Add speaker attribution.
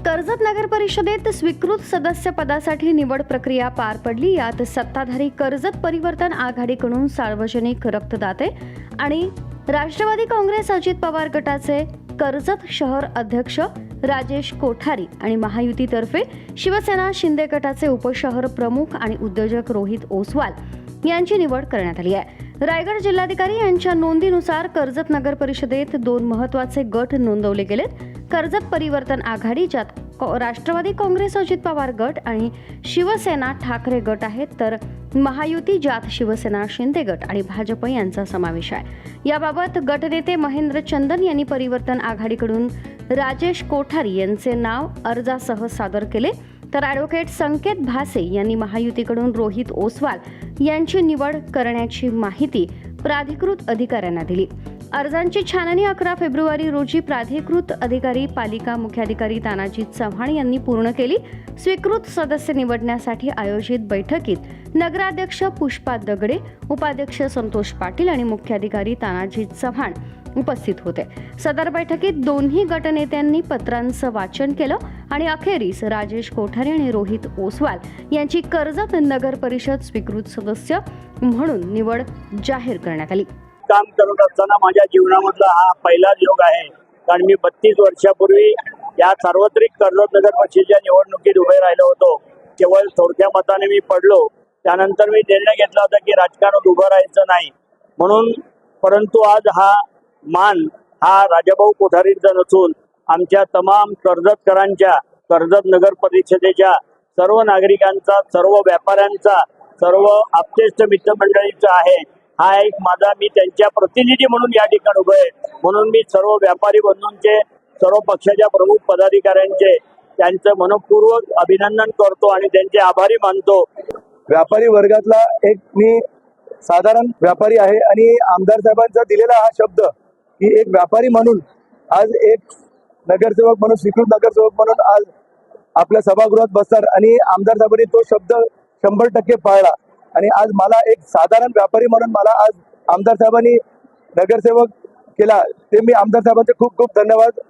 Speaker 1: कर्जत नगर परिषदेत स्वीकृत सदस्य पदासाठी निवड प्रक्रिया पार पडली। यात सत्ताधारी कर्जत परिवर्तन आघाडीकडून सार्वजनिक रक्तदाते आणि राष्ट्रवादी काँग्रेस अजित पवार गटाचे कर्जत शहर अध्यक्ष राजेश कोठारी आणि महायुतीतर्फे शिवसेना शिंदे गटाचे उपशहर प्रमुख आणि उद्योजक रोहित ओसवाल यांची निवड करण्यात आली आहे। रायगड जिल्हाधिकारी यांच्या नोंदीनुसार कर्जत नगर परिषदेत 2 महत्त्वाचे गट नोंदवले गेलेत। कर्जत परिवर्तन आघाडी, ज्यात राष्ट्रवादी काँग्रेस अजित पवार गट आणि शिवसेना ठाकरे गट आहेत, तर महायुती, ज्यात शिवसेना शिंदे गट आणि भाजप यांचा समावेश आहे। याबाबत गटनेते महेंद्र चंदन यांनी परिवर्तन आघाडीकडून राजेश कोठारी यांचे नाव अर्जासह सादर केले, तर ॲडव्होकेट संकेत भासे यांनी महायुतीकडून रोहित ओसवाल यांची निवड करण्याची माहिती प्राधिकृत अधिकाऱ्यांना दिली। अर्जांची छाननी 11 फेब्रुवारी रोजी प्राधिकृत अधिकारी पालिका मुख्याधिकारी तानाजी चव्हाण यांनी पूर्ण केली। स्वीकृत सदस्य निवडण्यासाठी आयोजित बैठकीत नगराध्यक्ष पुष्पा दगडे, उपाध्यक्ष संतोष पाटील आणि मुख्याधिकारी तानाजी चव्हाण उपस्थित होते। सदर बैठकीत दोन्ही गटनेत्यांनी पत्रांचं वाचन केलं आणि अखेरीस राजेश कोठारे आणि रोहित ओसवाल यांची कर्जत नगर परिषद स्वीकृत सदस्य म्हणून निवड जाहीर करण्यात आली।
Speaker 2: काम करत असताना माझ्या जीवनामधला हा पहिलाच योग आहे, कारण मी 32 वर्षापूर्वी या सार्वत्रिक कर्जत नगर परिषदेच्या निवडणुकीत उभे राहिलो होतो। केवळ थोडक्या मताने मी पडलो। त्यानंतर मी निर्णय घेतला होता की राजकारणात उभं राहायचं नाही म्हणून, परंतु आज हा मान हा राजाभाऊ कोठारींचा नसून आमच्या तमाम कर्जतकरांच्या, कर्जत नगर परिषदेच्या सर्व नागरिकांचा, सर्व व्यापाऱ्यांचा, सर्व आप्तेष्ट मित्रमंडळींचा आहे। हा एक माझा, मी त्यांच्या प्रतिनिधी म्हणून या ठिकाणी उभे आहे। म्हणून मी सर्व व्यापारी बंधूंचे, सर्व पक्षाच्या प्रमुख पदाधिकाऱ्यांचे त्यांचं मनपूर्वक अभिनंदन करतो आणि त्यांचे आभारी मानतो।
Speaker 3: व्यापारी वर्गातला एक मी साधारण व्यापारी आहे आणि आमदार साहेबांचा दिलेला हा शब्द की एक व्यापारी म्हणून आज एक नगरसेवक म्हणून, स्वीकृत नगरसेवक म्हणून आज आपल्या सभागृहात बसतात आणि आमदार साहेबांनी तो शब्द 100% पाळला आणि आज मला एक साधारण व्यापारी म्हणून मला आज आमदार साहेबांनी नगरसेवक केला, ते मी आमदार साहेबांचे खूप खूप धन्यवाद